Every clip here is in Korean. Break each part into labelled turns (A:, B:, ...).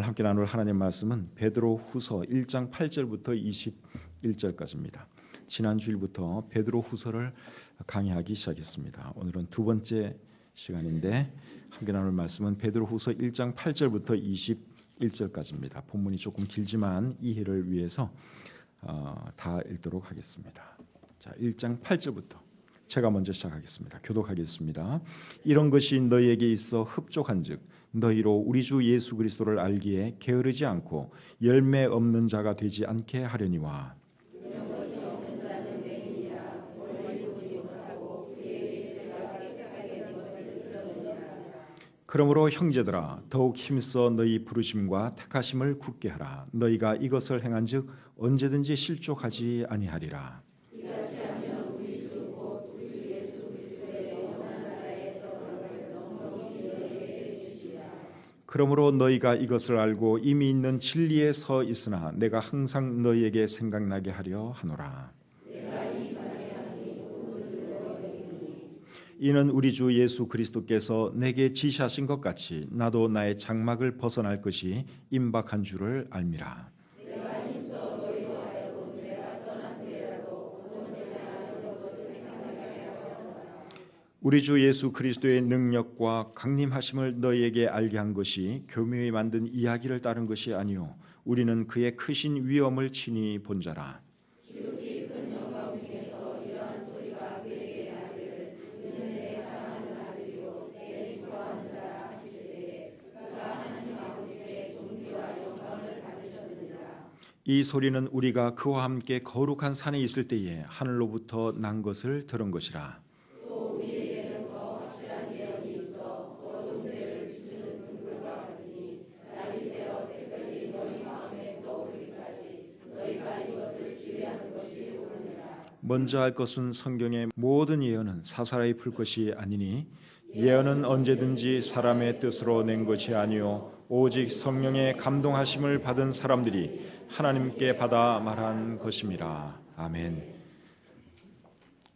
A: 함께 나눌 하나님의 말씀은 베드로후서 1장 8절부터 21절까지입니다. 지난 주일부터 베드로후서를 강의하기 시작했습니다. 오늘은 두 번째 시간인데 함께 나눌 말씀은 베드로후서 1장 8절부터 21절까지입니다. 본문이 조금 길지만 이해를 위해서 다 읽도록 하겠습니다. 자, 1장 8절부터 제가 먼저 시작하겠습니다. 교독하겠습니다. 이런 것이 너희에게 있어 흡족한즉 너희로 우리 주 예수 그리스도를 알기에 게으르지 않고 열매 없는 자가 되지 않게 하려니와. 그러므로 형제들아 더욱 힘써 너희 부르심과 택하심을 굳게 하라. 너희가 이것을 행한즉 언제든지 실족하지 아니하리라. 그러므로 너희가 이것을 알고 이미 있는 진리에 서 있으나 내가 항상 너희에게 생각나게 하려 하노라. 이는 우리 주 예수 그리스도께서 내게 지시하신 것 같이 나도 나의 장막을 벗어날 것이 임박한 줄을 알미라. 우리 주 예수 그리스도의 능력과 강림하심을 너희에게 알게 한 것이 교묘히 만든 이야기를 따른 것이 아니요 우리는 그의 크신 위엄을 친히 본 자라. 이 소리는 우리가 그와 함께 거룩한 산에 있을 때에 하늘로부터 난 것을 들은 것이라. 먼저 할 것은 성경의 모든 예언은 사사로이 풀 것이 아니니 예언은 언제든지 사람의 뜻으로 낸 것이 아니요 오직 성령의 감동하심을 받은 사람들이 하나님께 받아 말한 것임이라. 아멘.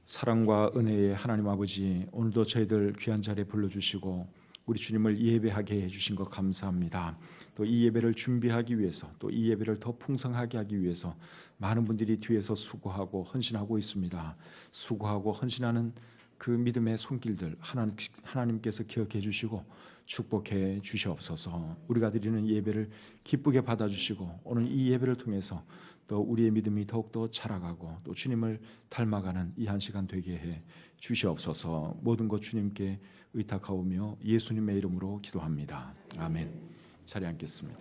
A: 사랑과 은혜의 하나님 아버지, 오늘도 저희들 귀한 자리에 불러주시고 우리 주님을 예배하게 해주신 것 감사합니다. 또 이 예배를 준비하기 위해서 또 이 예배를 더 풍성하게 하기 위해서 많은 분들이 뒤에서 수고하고 헌신하고 있습니다. 수고하고 헌신하는 그 믿음의 손길들 하나님께서 기억해 주시고 축복해 주시옵소서. 우리가 드리는 예배를 기쁘게 받아주시고 오늘 이 예배를 통해서 또 우리의 믿음이 더욱더 자라가고 또 주님을 닮아가는 이 한 시간 되게 해 주시옵소서. 모든 것 주님께 의탁하오며 예수님의 이름으로 기도합니다. 아멘. 자리에 앉겠습니다.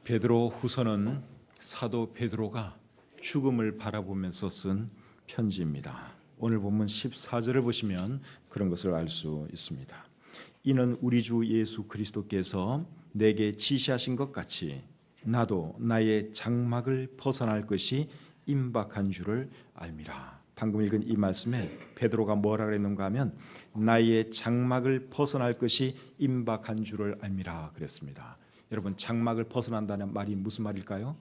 A: 베드로 후서는 사도 베드로가 죽음을 바라보면서 쓴 편지입니다. 오늘 본문 14절을 보시면 그런 것을 알 수 있습니다. 이는 우리 주 예수 그리스도께서 내게 지시하신 것 같이 나도 나의 장막을 벗어날 것이 임박한 줄을 알미라. 방금 읽은 이 말씀에 베드로가 뭐라 그랬는가 하면 나의 장막을 벗어날 것이 임박한 줄을 알미라 그랬습니다. 여러분, 장막을 벗어난다는 말이 무슨 말일까요?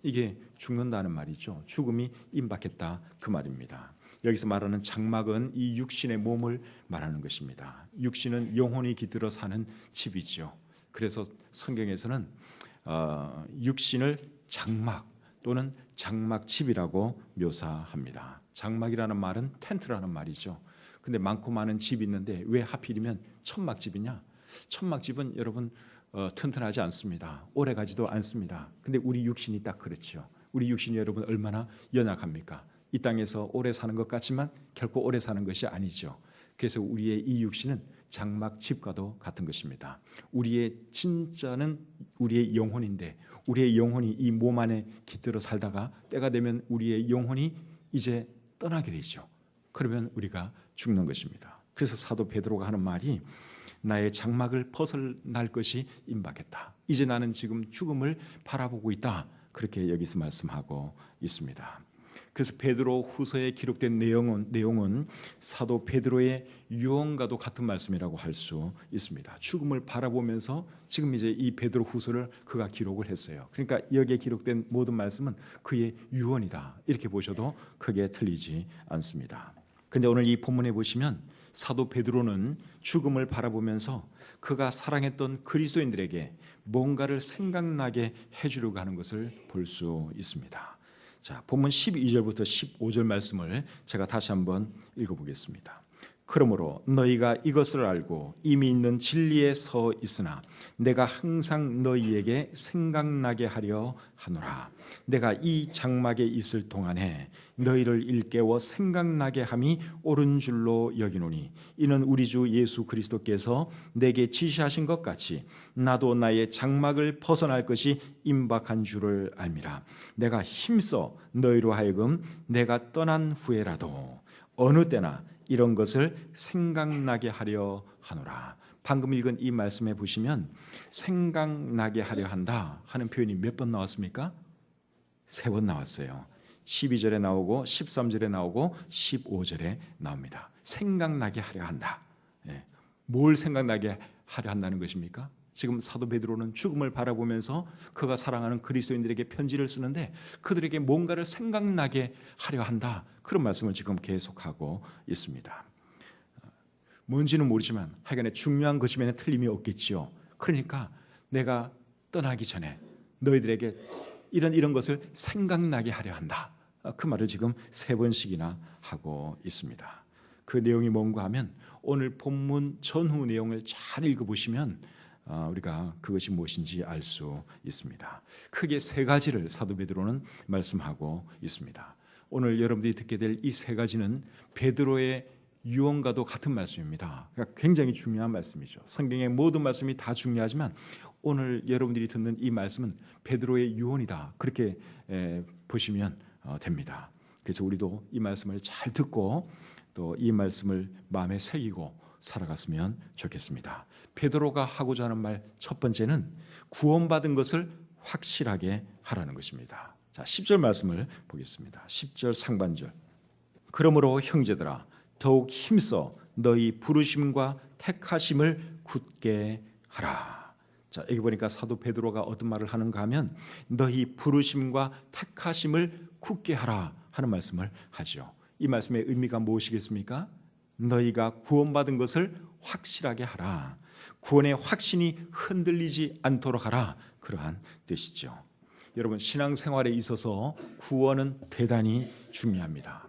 A: 이게 죽는다는 말이죠. 죽음이 임박했다 그 말입니다. 여기서 말하는 장막은 이 육신의 몸을 말하는 것입니다. 육신은 영혼이 깃들어 사는 집이죠. 그래서 성경에서는 육신을 장막 또는 장막집이라고 묘사합니다. 장막이라는 말은 텐트라는 말이죠. 근데 많고 많은 집이 있는데 왜 하필이면 천막집이냐? 천막집은 여러분 튼튼하지 않습니다. 오래가지도 않습니다. 근데 우리 육신이 딱 그렇죠. 우리 육신이 여러분 얼마나 연약합니까? 이 땅에서 오래 사는 것 같지만 결코 오래 사는 것이 아니죠. 그래서 우리의 이 육신은 장막집과도 같은 것입니다. 우리의 진짜는 우리의 영혼인데 우리의 영혼이 이 몸 안에 깃들어 살다가 때가 되면 우리의 영혼이 이제 떠나게 되죠. 그러면 우리가 죽는 것입니다. 그래서 사도 베드로가 하는 말이 나의 장막을 벗어날 것이 임박했다. 이제 나는 지금 죽음을 바라보고 있다. 그렇게 여기서 말씀하고 있습니다. 그래서 베드로 후서에 기록된 내용은 사도 베드로의 유언과도 같은 말씀이라고 할 수 있습니다. 죽음을 바라보면서 지금 이제 이 베드로 후서를 그가 기록을 했어요. 그러니까 여기에 기록된 모든 말씀은 그의 유언이다. 이렇게 보셔도 크게 틀리지 않습니다. 근데 오늘 이 본문에 보시면 사도 베드로는 죽음을 바라보면서 그가 사랑했던 그리스도인들에게 뭔가를 생각나게 해주려고 하는 것을 볼 수 있습니다. 자, 본문 12절부터 15절 말씀을 제가 다시 한번 읽어보겠습니다. 그러므로 너희가 이것을 알고 이미 있는 진리에 서 있으나 내가 항상 너희에게 생각나게 하려 하노라. 내가 이 장막에 있을 동안에 너희를 일깨워 생각나게 함이 옳은 줄로 여기노니 이는 우리 주 예수 그리스도께서 내게 지시하신 것 같이 나도 나의 장막을 벗어날 것이 임박한 줄을 알미라. 내가 힘써 너희로 하여금 내가 떠난 후에라도 어느 때나 이런 것을 생각나게 하려 하노라. 방금 읽은 이 말씀에 보시면 생각나게 하려 한다 하는 표현이 몇 번 나왔습니까? 3번 나왔어요. 12절에 나오고 13절에 나오고 15절에 나옵니다. 생각나게 하려 한다. 뭘 생각나게 하려 한다는 것입니까? 지금 사도 베드로는 죽음을 바라보면서 그가 사랑하는 그리스도인들에게 편지를 쓰는데 그들에게 뭔가를 생각나게 하려 한다. 그런 말씀을 지금 계속하고 있습니다. 뭔지는 모르지만 하여간에 중요한 것이면 틀림이 없겠지요. 그러니까 내가 떠나기 전에 너희들에게 이런 것을 생각나게 하려 한다. 그 말을 지금 3번씩이나 하고 있습니다. 그 내용이 뭔가 하면 오늘 본문 전후 내용을 잘 읽어보시면 우리가 그것이 무엇인지 알 수 있습니다. 크게 3가지를 사도 베드로는 말씀하고 있습니다. 오늘 여러분들이 듣게 될 이 3가지는 베드로의 유언과도 같은 말씀입니다. 그러니까 굉장히 중요한 말씀이죠. 성경의 모든 말씀이 다 중요하지만 오늘 여러분들이 듣는 이 말씀은 베드로의 유언이다. 그렇게 보시면 됩니다. 그래서 우리도 이 말씀을 잘 듣고 또 이 말씀을 마음에 새기고 살아갔으면 좋겠습니다. 베드로가 하고자 하는 말 첫 번째는 구원받은 것을 확실하게 하라는 것입니다. 자, 10절 말씀을 보겠습니다. 10절 상반절. 그러므로 형제들아 더욱 힘써 너희 부르심과 택하심을 굳게 하라. 자, 여기 보니까 사도 베드로가 어떤 말을 하는가 하면 너희 부르심과 택하심을 굳게 하라 하는 말씀을 하죠. 이 말씀의 의미가 무엇이겠습니까? 너희가 구원받은 것을 확실하게 하라. 구원의 확신이 흔들리지 않도록 하라. 그러한 뜻이죠. 여러분, 신앙생활에 있어서 구원은 대단히 중요합니다.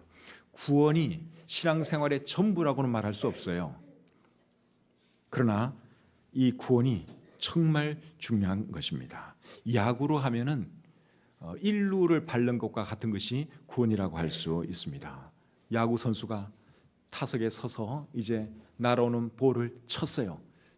A: 구원이 신앙생활의 전부라고는 말할 수 없어요. 그러나 이 구원이 정말 중요한 것입니다. 야구로 하면은 일루를 밟는 것과 같은 것이 구원이라고 할 수 있습니다. 야구 선수가 타석에 서서 이제 날아오는 볼을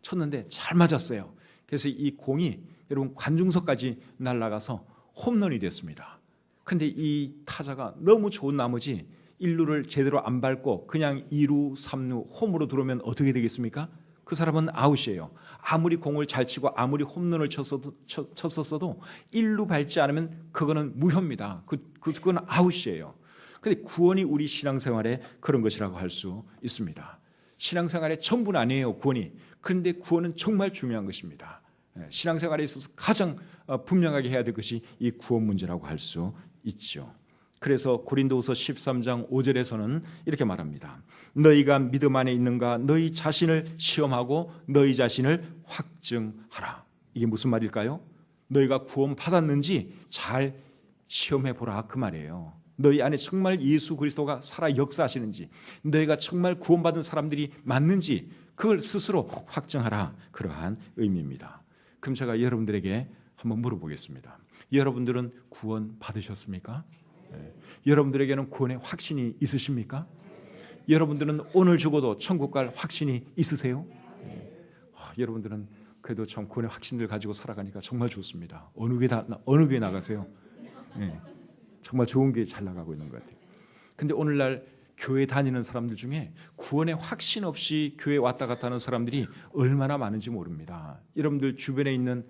A: 쳤는데 잘 맞았어요. 그래서 이 공이 여러분 관중석까지 날아가서 홈런이 됐습니다. 근데 이 타자가 너무 좋은 나머지 1루를 제대로 안 밟고 그냥 2루, 3루 홈으로 들어오면 어떻게 되겠습니까? 그 사람은 아웃이에요. 아무리 공을 잘 치고 아무리 홈런을 쳤었어도 1루 밟지 않으면 그거는 무효입니다. 그건 아웃이에요. 근데 구원이 우리 신앙생활에 그런 것이라고 할 수 있습니다. 신앙생활의 전부는 아니에요, 구원이. 그런데 구원은 정말 중요한 것입니다. 신앙생활에 있어서 가장 분명하게 해야 될 것이 이 구원 문제라고 할 수 있죠. 그래서 고린도후서 13장 5절에서는 이렇게 말합니다. 너희가 믿음 안에 있는가 너희 자신을 시험하고 너희 자신을 확증하라. 이게 무슨 말일까요? 너희가 구원 받았는지 잘 시험해 보라 그 말이에요. 너희 안에 정말 예수 그리스도가 살아 역사하시는지, 너희가 정말 구원받은 사람들이 맞는지 그걸 스스로 확증하라. 그러한 의미입니다. 그럼 제가 여러분들에게 한번 물어보겠습니다. 여러분들은 구원 받으셨습니까? 여러분들에게는 구원의 확신이 있으십니까? 여러분들은 오늘 죽어도 천국 갈 확신이 있으세요? 여러분들은 그래도 참 구원의 확신을 가지고 살아가니까 정말 좋습니다. 어느 교회 나가세요? 정말 좋은 교회 잘 나가고 있는 것 같아요. 근데 오늘날 교회 다니는 사람들 중에 구원의 확신 없이 교회 왔다 갔다 하는 사람들이 얼마나 많은지 모릅니다. 여러분들 주변에 있는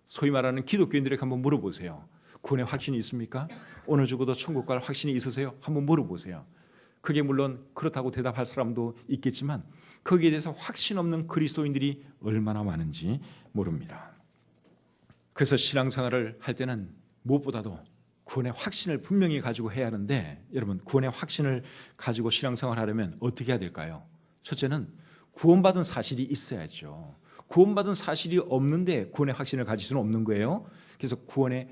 A: 소위 말하는 기독교인들에게 한번 물어보세요. 구원의 확신이 있습니까? 오늘 죽어도 천국 갈 확신이 있으세요? 한번 물어보세요. 그게 물론 그렇다고 대답할 사람도 있겠지만 거기에 대해서 확신 없는 그리스도인들이 얼마나 많은지 모릅니다. 그래서 신앙생활을 할 때는 무엇보다도 구원의 확신을 분명히 가지고 해야 하는데, 여러분, 구원의 확신을 가지고 신앙생활 하려면 어떻게 해야 될까요? 첫째는 구원받은 사실이 있어야죠. 구원받은 사실이 없는데 구원의 확신을 가질 수는 없는 거예요. 그래서 구원의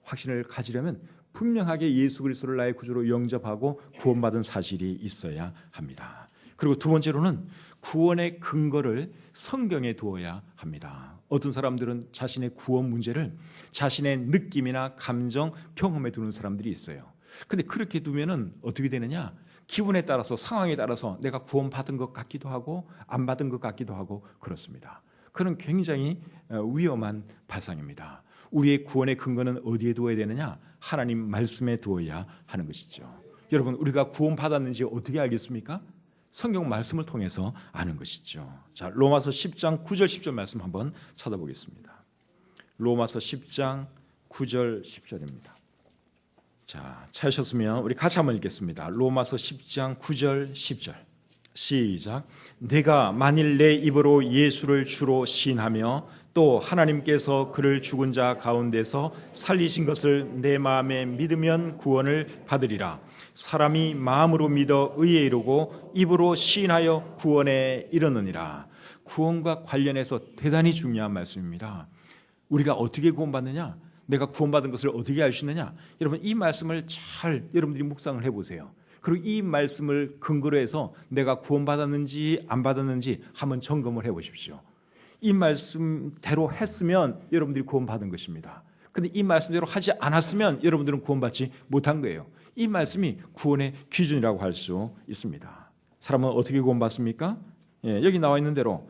A: 확신을 가지려면 분명하게 예수 그리스도를 나의 구주로 영접하고 구원받은 사실이 있어야 합니다. 그리고 두 번째로는 구원의 근거를 성경에 두어야 합니다. 어떤 사람들은 자신의 구원 문제를 자신의 느낌이나 감정, 경험에 두는 사람들이 있어요. 근데 그렇게 두면은 어떻게 되느냐? 기분에 따라서, 상황에 따라서 내가 구원받은 것 같기도 하고 안 받은 것 같기도 하고 그렇습니다. 그런 굉장히 위험한 발상입니다. 우리의 구원의 근거는 어디에 두어야 되느냐? 하나님 말씀에 두어야 하는 것이죠. 여러분, 우리가 구원받았는지 어떻게 알겠습니까? 성경 말씀을 통해서 아는 것이죠. 자, 로마서 10장 9절 10절 말씀 한번 찾아보겠습니다. 로마서 10장 9절 10절입니다. 자, 찾으셨으면 우리 같이 한번 읽겠습니다. 로마서 10장 9절 10절 시작. 내가 만일 내 입으로 예수를 주로 시인하며 또 하나님께서 그를 죽은 자 가운데서 살리신 것을 내 마음에 믿으면 구원을 받으리라. 사람이 마음으로 믿어 의에 이르고 입으로 시인하여 구원에 이르느니라. 구원과 관련해서 대단히 중요한 말씀입니다. 우리가 어떻게 구원받느냐? 내가 구원받은 것을 어떻게 알 수 있느냐? 여러분, 이 말씀을 잘 여러분들이 묵상을 해보세요. 그리고 이 말씀을 근거로 해서 내가 구원받았는지 안 받았는지 한번 점검을 해보십시오. 이 말씀대로 했으면 여러분들이 구원받은 것입니다. 그런데 이 말씀대로 하지 않았으면 여러분들은 구원받지 못한 거예요. 이 말씀이 구원의 기준이라고 할 수 있습니다. 사람은 어떻게 구원받습니까? 여기 나와 있는 대로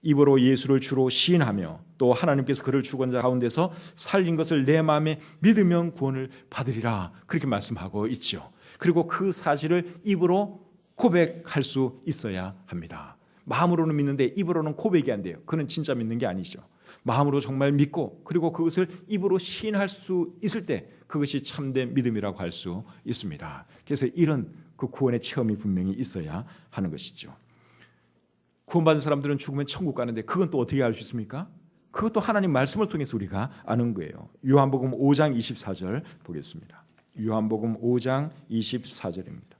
A: 입으로 예수를 주로 시인하며 또 하나님께서 그를 죽은 자 가운데서 살린 것을 내 마음에 믿으면 구원을 받으리라. 그렇게 말씀하고 있죠. 그리고 그 사실을 입으로 고백할 수 있어야 합니다. 마음으로는 믿는데 입으로는 고백이 안 돼요. 그는 진짜 믿는 게 아니죠. 마음으로 정말 믿고 그리고 그것을 입으로 시인할 수 있을 때 그것이 참된 믿음이라고 할 수 있습니다. 그래서 이런 그 구원의 체험이 분명히 있어야 하는 것이죠. 구원받은 사람들은 죽으면 천국 가는데 그건 또 어떻게 알 수 있습니까? 그것도 하나님 말씀을 통해서 우리가 아는 거예요. 요한복음 5장 24절 보겠습니다. 요한복음 5장 24절입니다.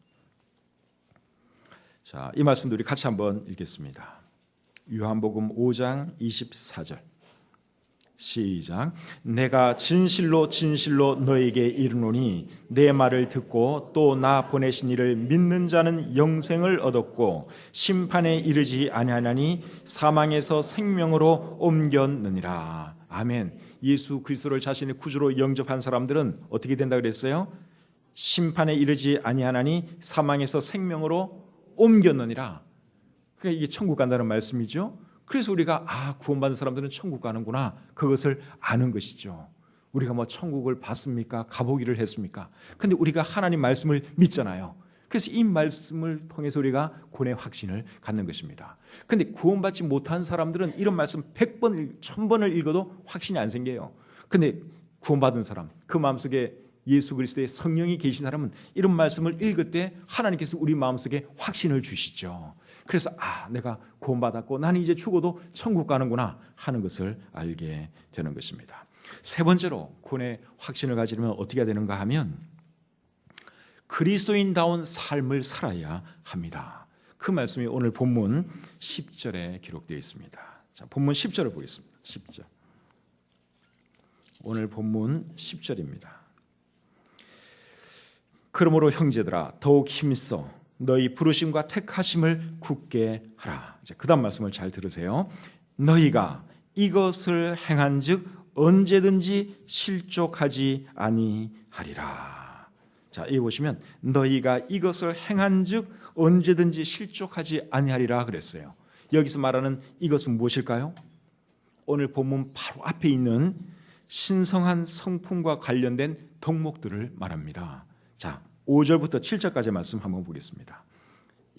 A: 자, 이 말씀도 우리 같이 한번 읽겠습니다. 요한복음 5장 24절 시작. 내가 진실로 진실로 너에게 이르노니 내 말을 듣고 또 나 보내신 이를 믿는 자는 영생을 얻었고 심판에 이르지 아니하나니 사망에서 생명으로 옮겼느니라. 아멘. 예수 그리스도를 자신의 구주로 영접한 사람들은 어떻게 된다 그랬어요? 심판에 이르지 아니하나니 사망에서 생명으로 옮겼느니라. 그러니까 이게 천국 간다는 말씀이죠. 그래서 우리가 구원받은 사람들은 천국 가는구나, 그것을 아는 것이죠. 우리가 뭐 천국을 봤습니까? 가보기를 했습니까? 근데 우리가 하나님 말씀을 믿잖아요. 그래서 이 말씀을 통해서 우리가 구원의 확신을 갖는 것입니다. 근데 구원받지 못한 사람들은 이런 말씀 100번, 1000번을 읽어도 확신이 안 생겨요. 근데 구원받은 사람, 그 마음속에 예수 그리스도의 성령이 계신 사람은 이런 말씀을 읽을 때 하나님께서 우리 마음속에 확신을 주시죠. 그래서 내가 구원받았고 나는 이제 죽어도 천국 가는구나 하는 것을 알게 되는 것입니다. 세 번째로 구원의 확신을 가지려면 어떻게 해야 되는가 하면 그리스도인다운 삶을 살아야 합니다. 그 말씀이 오늘 본문 10절에 기록되어 있습니다. 자, 본문 10절을 보겠습니다. 10절. 오늘 본문 10절입니다. 그러므로 형제들아 더욱 힘써 너희 부르심과 택하심을 굳게 하라. 그 다음 말씀을 잘 들으세요. 너희가 이것을 행한즉 언제든지 실족하지 아니하리라. 자, 여기 보시면 너희가 이것을 행한즉 언제든지 실족하지 아니하리라 그랬어요. 여기서 말하는 이것은 무엇일까요? 오늘 본문 바로 앞에 있는 신성한 성품과 관련된 덕목들을 말합니다. 자, 5절부터 7절까지의 말씀 한번 보겠습니다.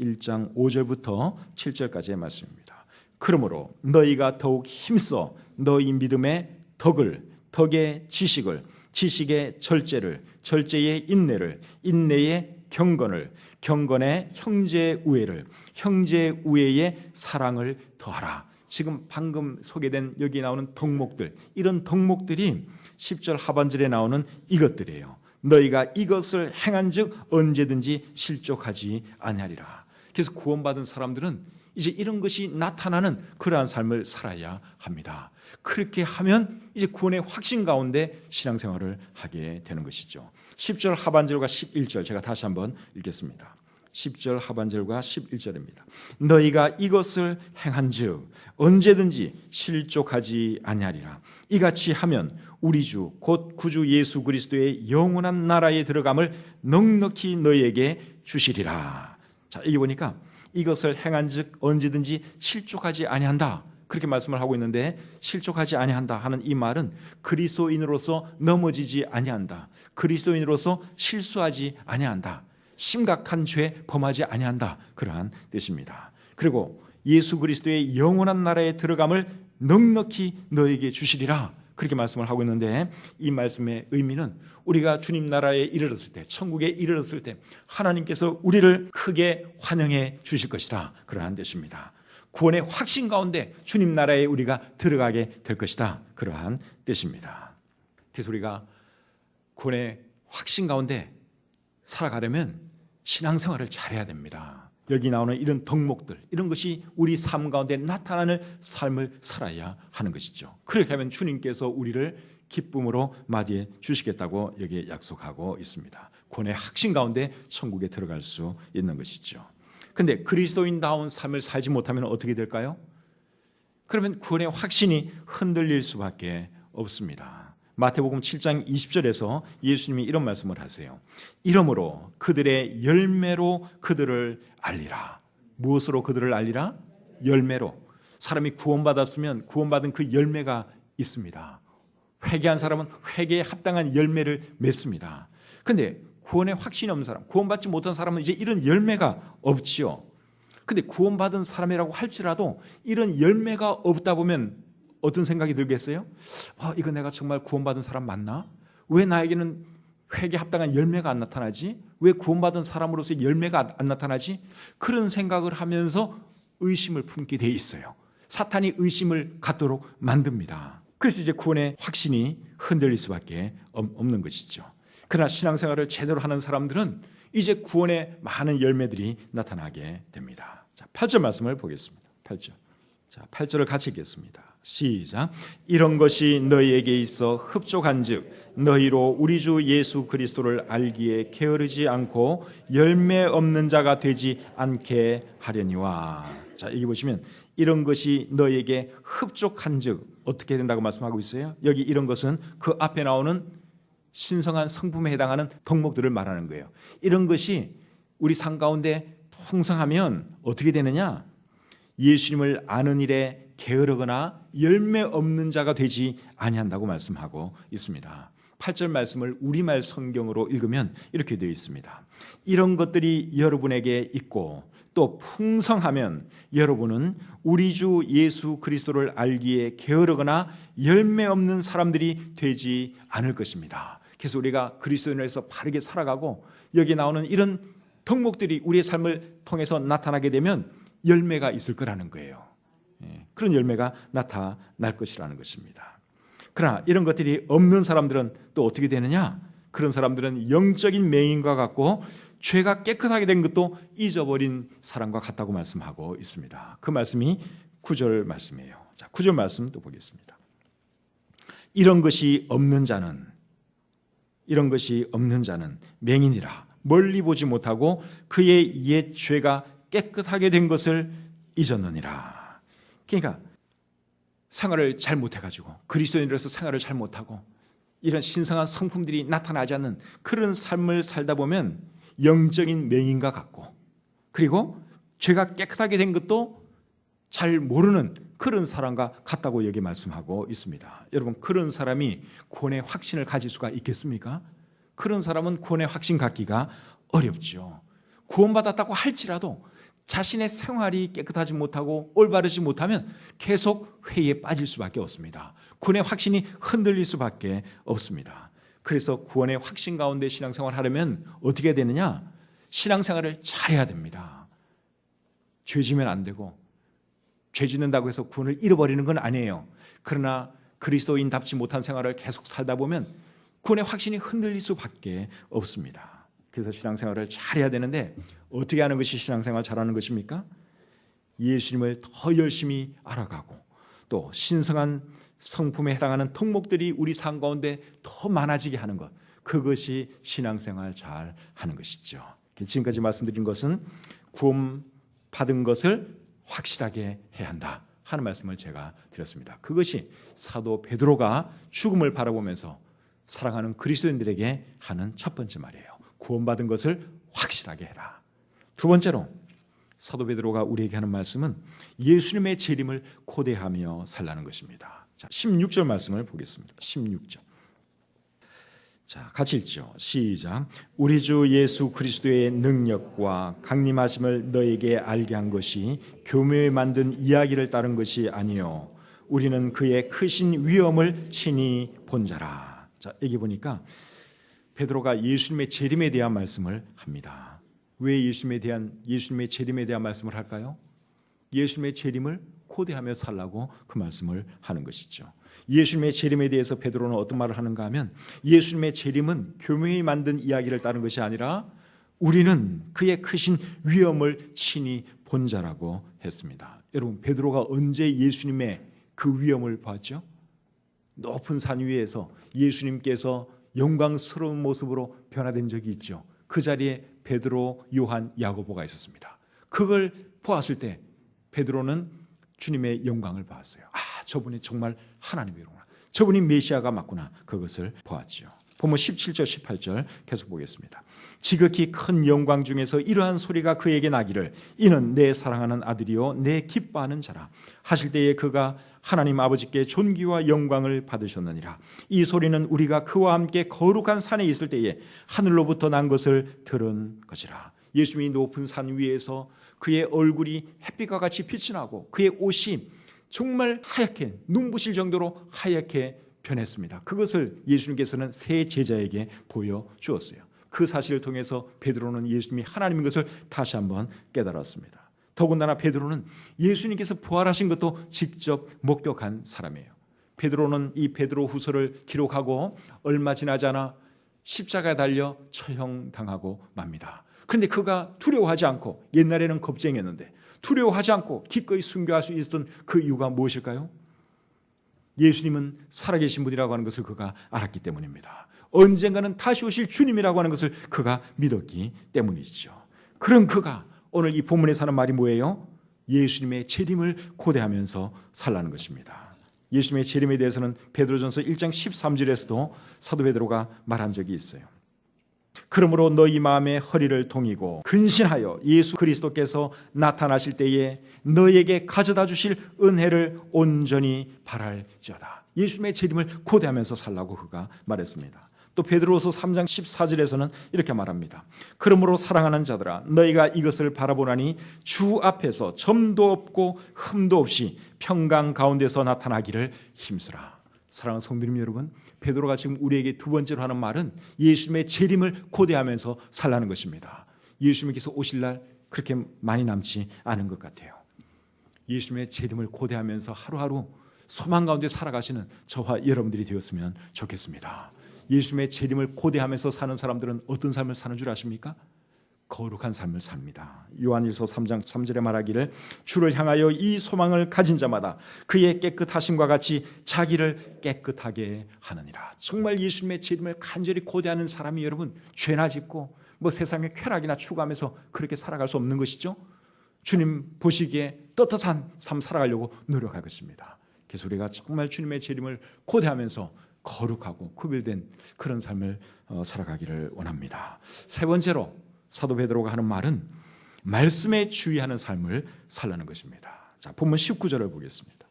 A: 1장 5절부터 7절까지의 말씀입니다. 그러므로 너희가 더욱 힘써 너희 믿음의 덕을, 덕의 지식을, 지식의 절제를, 절제의 인내를, 인내의 경건을, 경건의 형제의 우애를, 형제의 우애의 사랑을 더하라. 지금 방금 소개된 여기 나오는 덕목들, 이런 덕목들이 10절 하반절에 나오는 이것들이에요. 너희가 이것을 행한즉 언제든지 실족하지 아니하리라. 그래서 구원받은 사람들은 이제 이런 것이 나타나는 그러한 삶을 살아야 합니다. 그렇게 하면 이제 구원의 확신 가운데 신앙생활을 하게 되는 것이죠. 10절 하반절과 11절 제가 다시 한번 읽겠습니다. 10절 하반절과 11절입니다. 너희가 이것을 행한즉 언제든지 실족하지 아니하리라. 이같이 하면 우리 주 곧 구주 예수 그리스도의 영원한 나라에 들어감을 넉넉히 너희에게 주시리라. 자, 여기 보니까 이것을 행한즉 언제든지 실족하지 아니한다, 그렇게 말씀을 하고 있는데, 실족하지 아니한다 하는 이 말은 그리스도인으로서 넘어지지 아니한다, 그리스도인으로서 실수하지 아니한다, 심각한 죄 범하지 아니한다, 그러한 뜻입니다. 그리고 예수 그리스도의 영원한 나라에 들어감을 넉넉히 너에게 주시리라, 그렇게 말씀을 하고 있는데, 이 말씀의 의미는 우리가 주님 나라에 이르렀을 때, 천국에 이르렀을 때 하나님께서 우리를 크게 환영해 주실 것이다, 그러한 뜻입니다. 구원의 확신 가운데 주님 나라에 우리가 들어가게 될 것이다, 그러한 뜻입니다. 그래서 우리가 구원의 확신 가운데 살아가려면 신앙생활을 잘해야 됩니다. 여기 나오는 이런 덕목들, 이런 것이 우리 삶 가운데 나타나는 삶을 살아야 하는 것이죠. 그렇게 하면 주님께서 우리를 기쁨으로 맞이해 주시겠다고 여기에 약속하고 있습니다. 구원의 확신 가운데 천국에 들어갈 수 있는 것이죠. 그런데 그리스도인다운 삶을 살지 못하면 어떻게 될까요? 그러면 구원의 확신이 흔들릴 수밖에 없습니다. 마태복음 7장 20절에서 예수님이 이런 말씀을 하세요. 이러므로 그들의 열매로 그들을 알리라. 무엇으로 그들을 알리라? 열매로. 사람이 구원받았으면 구원받은 그 열매가 있습니다. 회개한 사람은 회개에 합당한 열매를 맺습니다. 그런데 구원의 확신이 없는 사람, 구원받지 못한 사람은 이제 이런 열매가 없지요. 그런데 구원받은 사람이라고 할지라도 이런 열매가 없다 보면 어떤 생각이 들겠어요? 이거 내가 정말 구원받은 사람 맞나? 왜 나에게는 회개에 합당한 열매가 안 나타나지? 왜 구원받은 사람으로서의 열매가 안 나타나지? 그런 생각을 하면서 의심을 품게 돼 있어요. 사탄이 의심을 갖도록 만듭니다. 그래서 이제 구원의 확신이 흔들릴 수밖에 없는 것이죠. 그러나 신앙생활을 제대로 하는 사람들은 이제 구원의 많은 열매들이 나타나게 됩니다. 자, 8절 말씀을 보겠습니다. 8절. 자, 8절을 같이 읽겠습니다. 시작. 이런 것이 너희에게 있어 흡족한즉 너희로 우리 주 예수 그리스도를 알기에 게으르지 않고 열매 없는 자가 되지 않게 하려니와. 자, 여기 보시면 이런 것이 너희에게 흡족한즉 어떻게 된다고 말씀하고 있어요? 여기 이런 것은 그 앞에 나오는 신성한 성품에 해당하는 덕목들을 말하는 거예요. 이런 것이 우리 삶 가운데 풍성하면 어떻게 되느냐? 예수님을 아는 일에 게으르거나 열매 없는 자가 되지 아니한다고 말씀하고 있습니다. 8절 말씀을 우리말 성경으로 읽으면 이렇게 되어 있습니다. 이런 것들이 여러분에게 있고 또 풍성하면 여러분은 우리 주 예수 그리스도를 알기에 게으르거나 열매 없는 사람들이 되지 않을 것입니다. 그래서 우리가 그리스도인으로서 바르게 살아가고 여기 나오는 이런 덕목들이 우리의 삶을 통해서 나타나게 되면 열매가 있을 거라는 거예요. 그런 열매가 나타날 것이라는 것입니다. 그러나 이런 것들이 없는 사람들은 또 어떻게 되느냐? 그런 사람들은 영적인 맹인과 같고 죄가 깨끗하게 된 것도 잊어버린 사람과 같다고 말씀하고 있습니다. 그 말씀이 9절 말씀이에요. 자, 9절 말씀 또 보겠습니다. 이런 것이 없는 자는 맹인이라 멀리 보지 못하고 그의 옛 죄가 깨끗하게 된 것을 잊었느니라. 그러니까 생활을 잘 못해가지고 그리스도인으로서 생활을 잘 못하고 이런 신성한 성품들이 나타나지 않는 그런 삶을 살다 보면 영적인 맹인과 같고 그리고 죄가 깨끗하게 된 것도 잘 모르는 그런 사람과 같다고 여기 말씀하고 있습니다. 여러분, 그런 사람이 구원의 확신을 가질 수가 있겠습니까? 그런 사람은 구원의 확신 갖기가 어렵죠. 구원받았다고 할지라도 자신의 생활이 깨끗하지 못하고 올바르지 못하면 계속 회의에 빠질 수밖에 없습니다. 구원의 확신이 흔들릴 수밖에 없습니다. 그래서 구원의 확신 가운데 신앙생활을 하려면 어떻게 해야 되느냐? 신앙생활을 잘해야 됩니다. 죄 지면 안 되고 죄 짓는다고 해서 구원을 잃어버리는 건 아니에요. 그러나 그리스도인답지 못한 생활을 계속 살다 보면 구원의 확신이 흔들릴 수밖에 없습니다. 그래서 신앙생활을 잘해야 되는데 어떻게 하는 것이 신앙생활 잘하는 것입니까? 예수님을 더 열심히 알아가고 또 신성한 성품에 해당하는 덕목들이 우리 삶 가운데 더 많아지게 하는 것, 그것이 신앙생활 잘 하는 것이죠. 지금까지 말씀드린 것은 구원 받은 것을 확실하게 해야 한다 하는 말씀을 제가 드렸습니다. 그것이 사도 베드로가 죽음을 바라보면서 사랑하는 그리스도인들에게 하는 첫 번째 말이에요. 구원받은 것을 확실하게 해라. 두 번째로 사도 베드로가 우리에게 하는 말씀은 예수님의 재림을 고대하며 살라는 것입니다. 자, 16절 말씀을 보겠습니다. 16절. 자, 같이 읽죠. 시작. 우리 주 예수 그리스도의 능력과 강림하심을 너에게 알게 한 것이 교묘에 만든 이야기를 따른 것이 아니요 우리는 그의 크신 위엄을 친히 본 자라. 자, 여기 보니까 베드로가 예수님의 재림에 대한 말씀을 합니다. 왜 예수님의 재림에 대한 말씀을 할까요? 예수님의 재림을 고대하며 살라고 그 말씀을 하는 것이죠. 예수님의 재림에 대해서 베드로는 어떤 말을 하는가 하면 예수님의 재림은 교묘히 만든 이야기를 따른 것이 아니라 우리는 그의 크신 위엄을 친히 본 자라고 했습니다. 여러분, 베드로가 언제 예수님의 그 위엄을 봤죠? 높은 산 위에서 예수님께서 영광스러운 모습으로 변화된 적이 있죠. 그 자리에 베드로, 요한, 야고보가 있었습니다. 그걸 보았을 때 베드로는 주님의 영광을 봤어요. 아, 저분이 정말 하나님의 이로구나. 저분이 메시아가 맞구나. 그것을 보았죠. 보면 17절 18절 계속 보겠습니다. 지극히 큰 영광 중에서 이러한 소리가 그에게 나기를 이는 내 사랑하는 아들이요 내 기뻐하는 자라 하실 때에 그가 하나님 아버지께 존귀와 영광을 받으셨느니라. 이 소리는 우리가 그와 함께 거룩한 산에 있을 때에 하늘로부터 난 것을 들은 것이라. 예수님이 높은 산 위에서 그의 얼굴이 햇빛과 같이 빛이 나고 그의 옷이 정말 하얗게 눈부실 정도로 하얗게 변했습니다. 그것을 예수님께서는 세 제자에게 보여주었어요. 그 사실을 통해서 베드로는 예수님이 하나님인 것을 다시 한번 깨달았습니다. 더군다나 베드로는 예수님께서 부활하신 것도 직접 목격한 사람이에요. 베드로는 이 베드로 후서를 기록하고 얼마 지나지 않아 십자가에 달려 처형당하고 맙니다. 그런데 그가 두려워하지 않고, 옛날에는 겁쟁이였는데 두려워하지 않고 기꺼이 순교할 수 있었던 그 이유가 무엇일까요? 예수님은 살아계신 분이라고 하는 것을 그가 알았기 때문입니다. 언젠가는 다시 오실 주님이라고 하는 것을 그가 믿었기 때문이죠. 그런 그가 오늘 이 본문에 사는 말이 뭐예요? 예수님의 재림을 고대하면서 살라는 것입니다. 예수님의 재림에 대해서는 베드로전서 1장 13절에서도 사도 베드로가 말한 적이 있어요. 그러므로 너희 마음의 허리를 동이고 근신하여 예수 그리스도께서 나타나실 때에 너희에게 가져다 주실 은혜를 온전히 바랄지어다. 예수님의 재림을 고대하면서 살라고 그가 말했습니다. 또 베드로서 3장 14절에서는 이렇게 말합니다. 그러므로 사랑하는 자들아 너희가 이것을 바라보나니 주 앞에서 점도 없고 흠도 없이 평강 가운데서 나타나기를 힘쓰라. 사랑하는 성도님 여러분, 베드로가 지금 우리에게 두 번째로 하는 말은 예수님의 재림을 고대하면서 살라는 것입니다. 예수님께서 오실 날 그렇게 많이 남지 않은 것 같아요. 예수님의 재림을 고대하면서 하루하루 소망 가운데 살아가시는 저와 여러분들이 되었으면 좋겠습니다. 예수님의 재림을 고대하면서 사는 사람들은 어떤 삶을 사는 줄 아십니까? 거룩한 삶을 삽니다. 요한일서 3장 3절에 말하기를 주를 향하여 이 소망을 가진 자마다 그의 깨끗하심과 같이 자기를 깨끗하게 하느니라. 정말 예수님의 재림을 간절히 고대하는 사람이 여러분 죄나 짓고 뭐 세상의 쾌락이나 추구하면서 그렇게 살아갈 수 없는 것이죠. 주님 보시기에 떳떳한 삶 살아가려고 노력할 것입니다. 그래서 우리가 정말 주님의 재림을 고대하면서 거룩하고 구별된 그런 삶을 살아가기를 원합니다. 세 번째로 사도 베드로가 하는 말은 말씀에 주의하는 삶을 살라는 것입니다. 자, 본문 19절을 보겠습니다.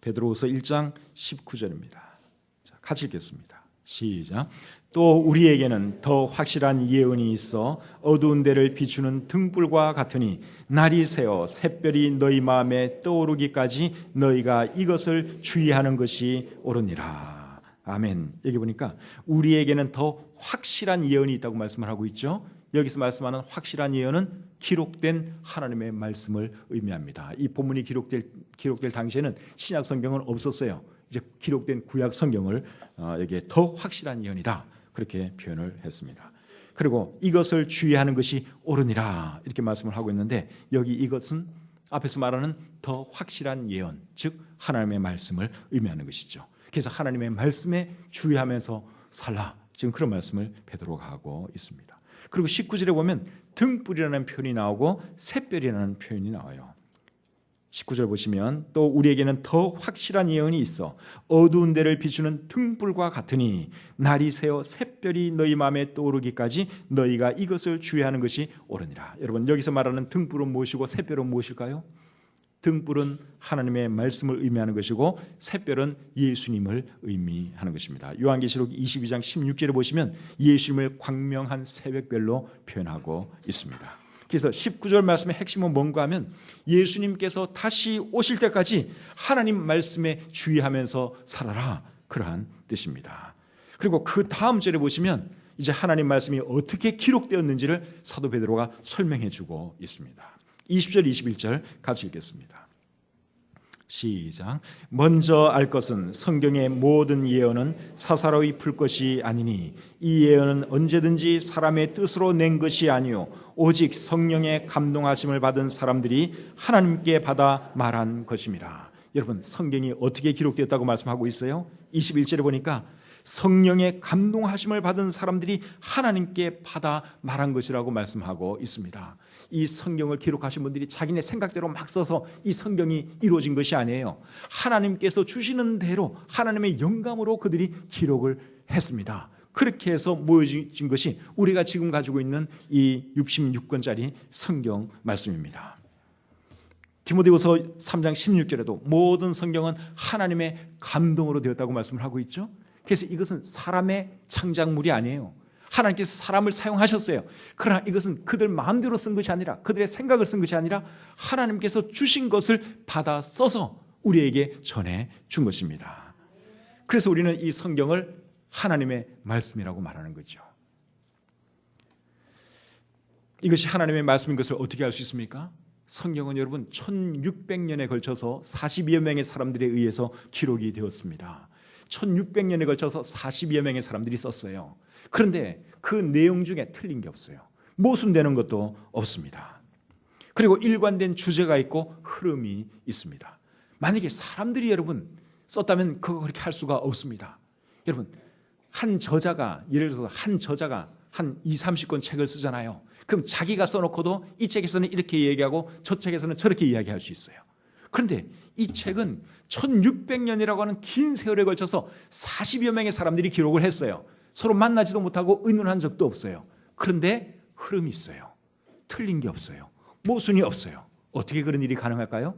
A: 베드로후서 1장 19절입니다. 자, 같이 읽겠습니다. 시작. 또 우리에게는 더 확실한 예언이 있어 어두운 데를 비추는 등불과 같으니 날이 새어 샛별이 너희 마음에 떠오르기까지 너희가 이것을 주의하는 것이 옳으니라. 아멘. 여기 보니까 우리에게는 더 확실한 예언이 있다고 말씀을 하고 있죠. 여기서 말씀하는 확실한 예언은 기록된 하나님의 말씀을 의미합니다. 이 본문이 기록될 당시에는 신약 성경은 없었어요. 이제 기록된 구약 성경을 여기에 더 확실한 예언이다, 그렇게 표현을 했습니다. 그리고 이것을 주의하는 것이 옳으니라, 이렇게 말씀을 하고 있는데, 여기 이것은 앞에서 말하는 더 확실한 예언, 즉 하나님의 말씀을 의미하는 것이죠. 그래서 하나님의 말씀에 주의하면서 살라, 지금 그런 말씀을 베드로가 하고 있습니다. 그리고 19절에 보면 등불이라는 표현이 나오고 샛별이라는 표현이 나와요. 19절 보시면 또 우리에게는 더 확실한 예언이 있어 어두운 데를 비추는 등불과 같으니 날이 새어 샛별이 너희 마음에 떠오르기까지 너희가 이것을 주의하는 것이 옳으니라. 여러분, 여기서 말하는 등불은 무엇이고 샛별은 무엇일까요? 등불은 하나님의 말씀을 의미하는 것이고 샛별은 예수님을 의미하는 것입니다. 요한계시록 22장 16절에 보시면 예수님을 광명한 새벽별로 표현하고 있습니다. 그래서 19절 말씀의 핵심은 뭔가 하면 예수님께서 다시 오실 때까지 하나님 말씀에 주의하면서 살아라, 그러한 뜻입니다. 그리고 그 다음 절에 보시면 이제 하나님 말씀이 어떻게 기록되었는지를 사도 베드로가 설명해 주고 있습니다. 20절 21절 같이 읽겠습니다. 시작. 먼저 알 것은 성경의 모든 예언은 사사로이 풀 것이 아니니 이 예언은 언제든지 사람의 뜻으로 낸 것이 아니요 오직 성령의 감동하심을 받은 사람들이 하나님께 받아 말한 것입니다. 여러분, 성경이 어떻게 기록되었다고 말씀하고 있어요? 21절에 보니까 성령의 감동하심을 받은 사람들이 하나님께 받아 말한 것이라고 말씀하고 있습니다. 이 성경을 기록하신 분들이 자기네 생각대로 막 써서 이 성경이 이루어진 것이 아니에요. 하나님께서 주시는 대로 하나님의 영감으로 그들이 기록을 했습니다. 그렇게 해서 모여진 것이 우리가 지금 가지고 있는 이 66권짜리 성경 말씀입니다. 디모데후서 3장 16절에도 모든 성경은 하나님의 감동으로 되었다고 말씀을 하고 있죠. 그래서 이것은 사람의 창작물이 아니에요. 하나님께서 사람을 사용하셨어요. 그러나 이것은 그들 마음대로 쓴 것이 아니라, 그들의 생각을 쓴 것이 아니라 하나님께서 주신 것을 받아 써서 우리에게 전해 준 것입니다. 그래서 우리는 이 성경을 하나님의 말씀이라고 말하는 거죠. 이것이 하나님의 말씀인 것을 어떻게 알 수 있습니까? 성경은 여러분 1600년에 걸쳐서 42여 명의 사람들에 의해서 기록이 되었습니다. 1600년에 걸쳐서 42여 명의 사람들이 썼어요. 그런데 그 내용 중에 틀린 게 없어요. 모순되는 것도 없습니다. 그리고 일관된 주제가 있고 흐름이 있습니다. 만약에 사람들이 여러분 썼다면 그거 그렇게 할 수가 없습니다. 여러분, 한 저자가 예를 들어서 한 2, 30권 책을 쓰잖아요. 그럼 자기가 써놓고도 이 책에서는 이렇게 얘기하고 저 책에서는 저렇게 이야기할 수 있어요. 그런데 이 책은 1600년이라고 하는 긴 세월에 걸쳐서 40여 명의 사람들이 기록을 했어요. 서로 만나지도 못하고 의논한 적도 없어요. 그런데 흐름이 있어요. 틀린 게 없어요. 모순이 없어요. 어떻게 그런 일이 가능할까요?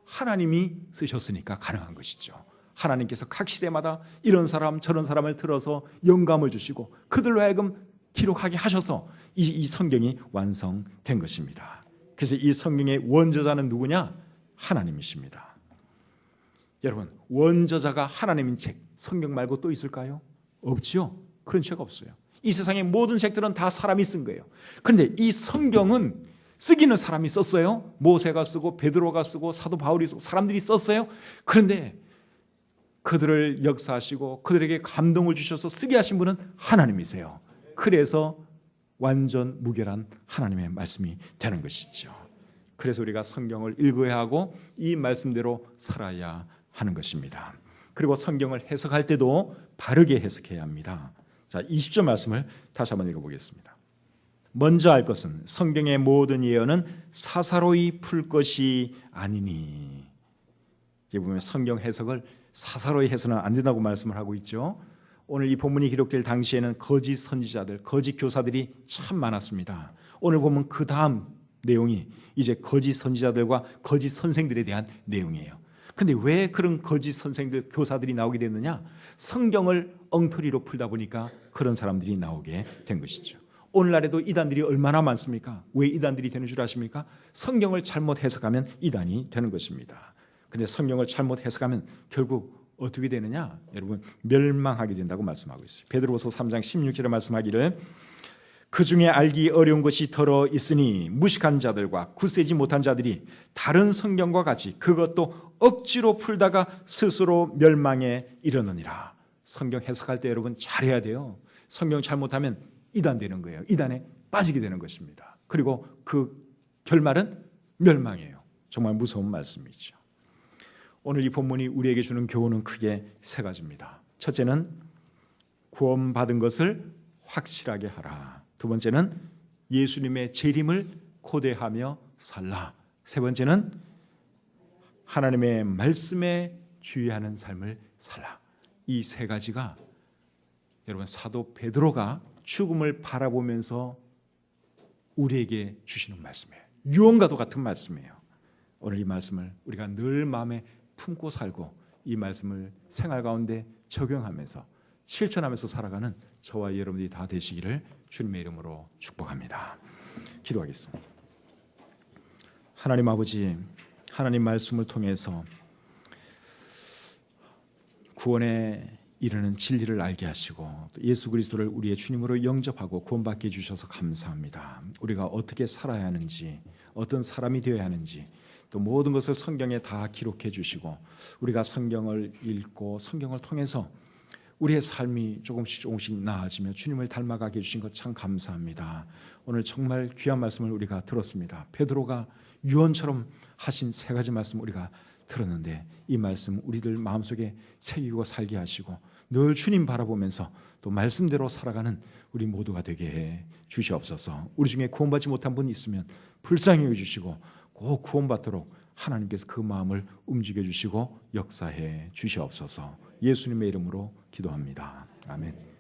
A: 하나님이 쓰셨으니까 가능한 것이죠. 하나님께서 각 시대마다 이런 사람 저런 사람을 들어서 영감을 주시고 그들로 하여금 기록하게 하셔서 이 성경이 완성된 것입니다. 그래서 이 성경의 원저자는 누구냐? 하나님이십니다. 여러분, 원저자가 하나님인 책, 성경 말고 또 있을까요? 없죠. 그런 책 없어요. 이 세상의 모든 책들은 다 사람이 쓴 거예요. 그런데 이 성경은 쓰기는 사람이 썼어요. 모세가 쓰고 베드로가 쓰고 사도 바울이 쓰고 사람들이 썼어요. 그런데 그들을 역사하시고 그들에게 감동을 주셔서 쓰게 하신 분은 하나님이세요. 그래서 완전 무결한 하나님의 말씀이 되는 것이죠. 그래서 우리가 성경을 읽어야 하고 이 말씀대로 살아야 하는 것입니다. 그리고 성경을 해석할 때도 바르게 해석해야 합니다. 자, 20절 말씀을 다시 한번 읽어보겠습니다. 먼저 알 것은 성경의 모든 예언은 사사로이 풀 것이 아니니. 여기 보면 성경 해석을 사사로이 해서는 안 된다고 말씀을 하고 있죠. 오늘 이 본문이 기록될 당시에는 거짓 선지자들, 거짓 교사들이 참 많았습니다. 오늘 보면 그 다음 내용이 이제 거짓 선지자들과 거짓 선생들에 대한 내용이에요. 근데 왜 그런 거짓 선생들, 교사들이 나오게 됐느냐? 성경을 엉터리로 풀다 보니까 그런 사람들이 나오게 된 것이죠. 오늘날에도 이단들이 얼마나 많습니까? 왜 이단들이 되는 줄 아십니까? 성경을 잘못 해석하면 이단이 되는 것입니다. 근데 성경을 잘못 해석하면 결국 어떻게 되느냐? 여러분, 멸망하게 된다고 말씀하고 있어요. 베드로후서 3장 16절에 말씀하기를 그 중에 알기 어려운 것이 더러 있으니 무식한 자들과 굳세지 못한 자들이 다른 성경과 같이 그것도 억지로 풀다가 스스로 멸망에 이르느니라. 성경 해석할 때 여러분 잘해야 돼요. 성경 잘못하면 이단되는 거예요. 이단에 빠지게 되는 것입니다. 그리고 그 결말은 멸망이에요. 정말 무서운 말씀이죠. 오늘 이 본문이 우리에게 주는 교훈은 크게 세 가지입니다. 첫째는 구원받은 것을 확실하게 하라. 두 번째는 예수님의 재림을 고대하며 살라. 세 번째는 하나님의 말씀에 주의하는 삶을 살라. 이 세 가지가 여러분 사도 베드로가 죽음을 바라보면서 우리에게 주시는 말씀이에요. 유언과도 같은 말씀이에요. 오늘 이 말씀을 우리가 늘 마음에 품고 살고 이 말씀을 생활 가운데 적용하면서 실천하면서 살아가는 저와 여러분들이 다 되시기를 주님의 이름으로 축복합니다. 기도하겠습니다. 하나님 아버지, 하나님 말씀을 통해서 구원에 이르는 진리를 알게 하시고 또 예수 그리스도를 우리의 주님으로 영접하고 구원받게 해주셔서 감사합니다. 우리가 어떻게 살아야 하는지, 어떤 사람이 되어야 하는지 또 모든 것을 성경에 다 기록해 주시고 우리가 성경을 읽고 성경을 통해서 우리의 삶이 조금씩 나아지며 주님을 닮아가게 해주신 것 참 감사합니다. 오늘 정말 귀한 말씀을 우리가 들었습니다. 베드로가 유언처럼 하신 세 가지 말씀 우리가 들었는데 이 말씀 우리들 마음속에 새기고 살게 하시고 늘 주님 바라보면서 또 말씀대로 살아가는 우리 모두가 되게 해 주시옵소서. 우리 중에 구원받지 못한 분이 있으면 불쌍히 여겨주시고 꼭 구원받도록 하나님께서 그 마음을 움직여 주시고 역사해 주시옵소서. 예수님의 이름으로 기도합니다. 아멘.